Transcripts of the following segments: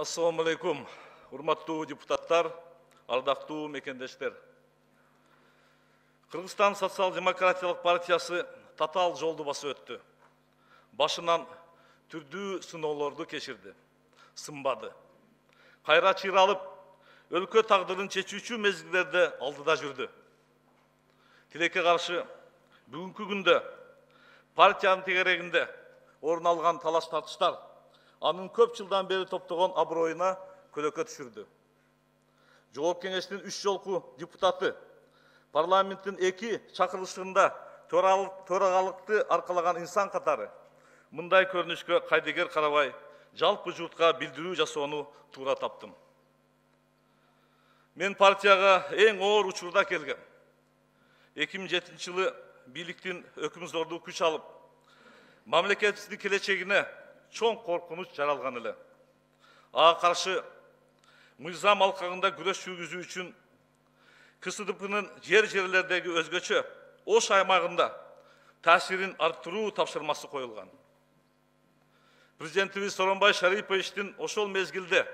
Assalamu alaikum, урматтуу депутаттар, ардактуу мекендештер. Кыргызстан социал-демократиялык партиясы татаал жолду басып өттү. Башынан түрдүү сыноолорду кечирди, сынбады. Кайра чыйралып, өлкө тагдырын чечүүчү мезгилдерде алдыда жүрдү. Тилекке каршы бүгүнкү күндө партиянын тегерегинде орун алган талаш тартыштар анын көп жылдан бери топтогон аброюна көлөкө түшүрдү. Жогорку кеңештин 3 жолку депутаты парламенттин 2 чакырылышында төрагалыкты аркалаган инсан катары мындай көрүнүшкө кайдыгер карабай жалпы журтка билдирүү жасоону туура таптым. Мен партияга эң оор учурда келгем. 2007 жылы бийликтин өкмүзордуу күч алып, мамлекетибиздин келечегине чоң коркунуч жаралган эле. Ага каршы мыйзам алкагында күрөш жүргүзүү үчүн КСДПнын жерлердеги өзгөчө Ош аймагында таасирин арттыруу тапшырмасы коюлган. Президентибиз Сооронбай Шариповичтин ошол мезгилде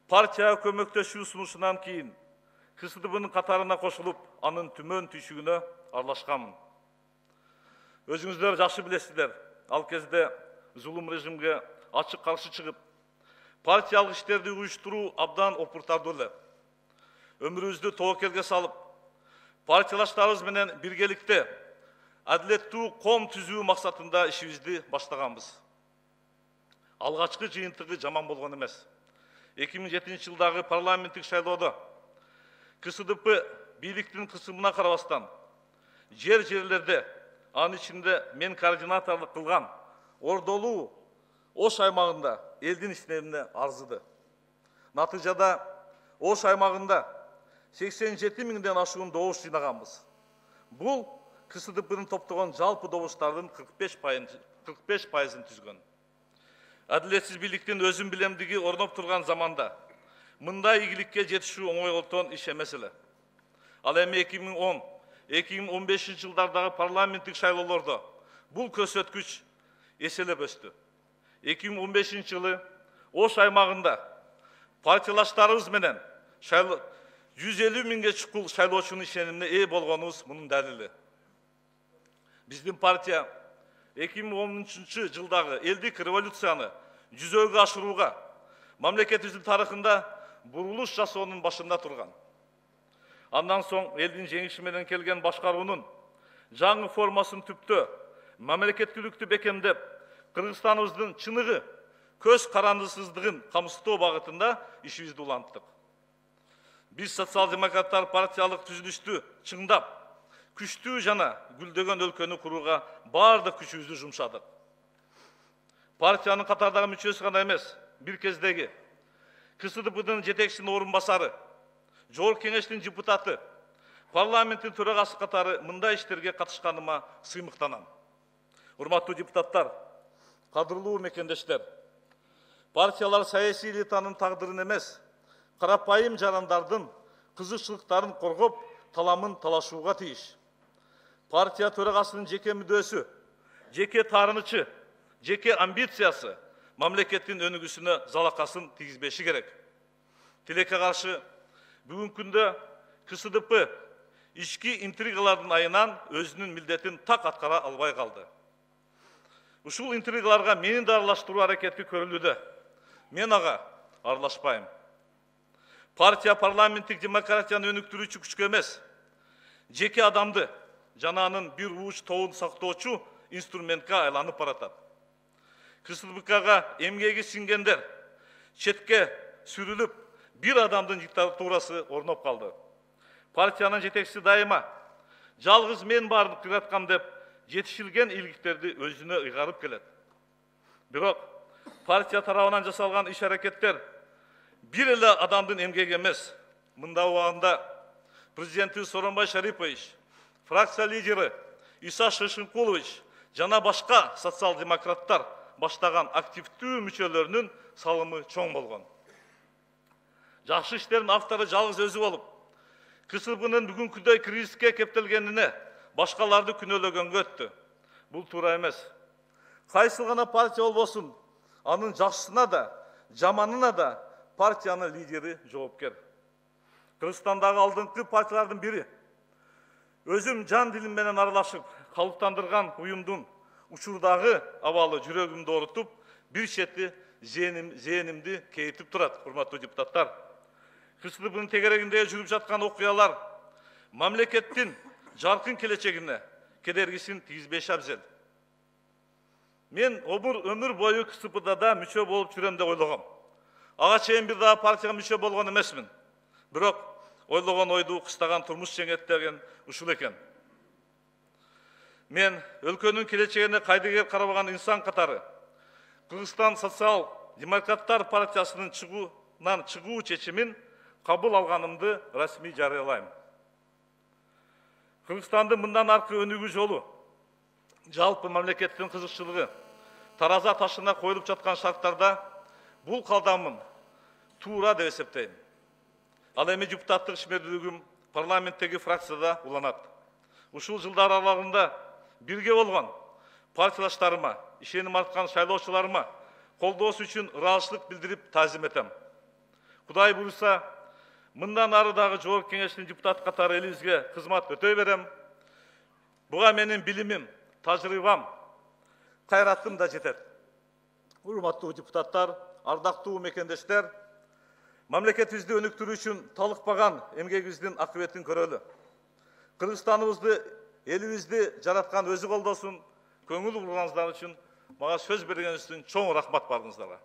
партия көмөктөшүү сунушунан кийин КСДПнын катарына кошулуп, анын түмөн түйшүгүнө аралашканмын. Өзүңүздөр жакшы билесиздер, ал кезде зулум режимге ачык каршы чыгып, партиялык иштерди уюштуруу абдан опуртардуу эле. Өмүрүбүздү тобокелге салып, партиялаштарыбыз менен биргеликте адилеттүү ком түзүү максатында ишибизди баштаганбыз. Алгачкы жыйынтыгы жаман болгон эмес. 2007 жылдагы парламенттик шайлоодо КСДП бийликтин кысымына карабастан жерлерде, анын ичинде мен координаторлук кылган Ордолуу Ош аймагында элдин иштерине арзыды. Натыйжада Ош аймагында 87 миңден ашуун добуш жыйнаганбыз. Бул КСДПнын топтогон жалпы добуштардын 45%ын түзгөн. Адилетсиз бийликтин өзүн билемдиги орноп турган заманда мындай ийгиликке жетишүү оңойлотон иш эмес эле. Ал эми 2010-2015 жылдардагы парламенттик шайлоолордо бул көрсөткүч эселеп өстү. 2015 жылы Ош аймагында партиялаштарыбыз менен 150 миңге чукул шайлоочунун ишенимине ээ болгонубуз мунун далили. Биздин партия 2013 жылдагы элдик революцияны жүзөгө ашырууга мамлекетибиздин тарыхында бурулуш жасоонун башында турган. Андан соң элдин жеңиши менен келген башкаруунун жаңы формасын түптө мамлекеттүүлүктү бекемдеп, Кыргызстаныбыздын чыныгы, көз карандысыздыгын камсыздоо багытында ишибизди уланттык. Биз социал-демократтар партиялык түзүлүштү чыңдап, күчтүү жана гүлдөгөн өлкөнү курууга баардык күчүбүздү жумшадык. Партиянын катардагы мүчөсү гана эмес, бир кездеги КСДПнын жетекчисинин орун басары, Жогорку кеңештин депутаты, парламенттин төрагасы катары мындай иштерге катышканыма сыймыктанам. Урматтуу депутаттар, кадырлуу мекендештер, партиялар саясий элитанын тагдырын эмес, карапайым жарандардын кызыкчылыктарын коргоп, таламын талашууга тийиш. Партия төрагасынын жеке мүдөөсү, жеке таарынычы, жеке амбициясы мамлекеттин өнүгүүсүнө залакасын тийгизбеши керек. Тилекке каршы бүгүнкү күндө КСДП ички интригалардын айынан өзүнүн милдетин так аткара албай калды. Ушул интригаларга менин да аралаштыруу аракети көрүлүүдө. Мен ага аралашпайм. Партия парламенттик демократияны өнүктүрүүчү күчкө эмес, жеке адамды жана анын бир ууч тобун сактоочу инструментке айланып баратат. КСДПга эмгеги сиңгендер четке сүрүлүп, бир адамдын диктатурасы орноп калды. Партиянын жетекчиси дайыма жалгыз мен баардык жараткам деп жетишилген ийгиликтерди өзүнө ыйгарып келет. Бирок партия тарабынан жасалган иш-аракеттер бир эле адамдын эмгеги эмес. Мында убагында президентибиз Сооронбай Шарипович, фракция лидери Иса Шишинкулович жана башка социал-демократтар баштаган активдүү мүчөлөрүнүн салымы чоң болгон. Жакшы иштердин автору жалгыз өзү болуп, КСДПнын бүгүнкүдөй кризиске кептелгенине башкаларды күнөөлөгөнгө өттү. Бул туура эмес. Кайсы гана партия болбосун, анын жакшысына да, жаманына да партиянын лидери жоопкер. Кыргызстандагы алдыңкы партиялардын бири. Өзүм жан дилим менен аралашып, калыптандырган уюмдун учурдагы абалы жүрөгүмдү оорутуп, бир чети зээнимди кейитип турат, урматтуу депутаттар. КСДПнын тегерегинде жүрүп жаткан окуялар мамлекеттин жаркын келечегине кедергисин тийгизбеши абзел. Мен өмүр бою КСДПда да мүчө болуп жүрөм деп ойлогом. Ага чейин бир дагы партияга мүчө болгон эмесмин. Бирок ойлогон ойду кыстаган турмуш жеңеттеген ушул экен. Мен өлкөнүн келечегине кайдыгер карабаган инсан катары Кыргызстан социал-демократтар партиясынын чыгуу чечимин кабыл алганымды расмий жарыялайм. Кыргызстандын мындан аркы өнүгүү жолу, жалпы мамлекеттин кызыкчылыгы тараза ташына коюлуп жаткан шарттарда бул кадамым туура деп эсептейм. Ал эми депутаттык ишмердүүлүгүм парламенттеги фракцияда уланат. Ушул жылдар аралыгында бирге болгон партиялаштарыма, ишеним арткан шайлоочуларыма колдоосу үчүн ыраазычылык билдирип таазим этем. Кудай буйруса, мындан ары дагы Жогорку Кеңештин депутаты катары элибизге кызмат өтөй берем. Буга менин билимим, тажрыйбам, кайратым да жетет. Урматтуу депутаттар, ардактуу мекендештер, мамлекетибизди өнүктүрүү үчүн талыкпаган эмгегибиздин акыбетин көрөлү. Кыргызстаныбызды, элибизди жараткан өзү колдосун. Көңүл бурганыңыздар үчүн мага сөз бергениңиз үчүн чоң рахмат барыңыздарга.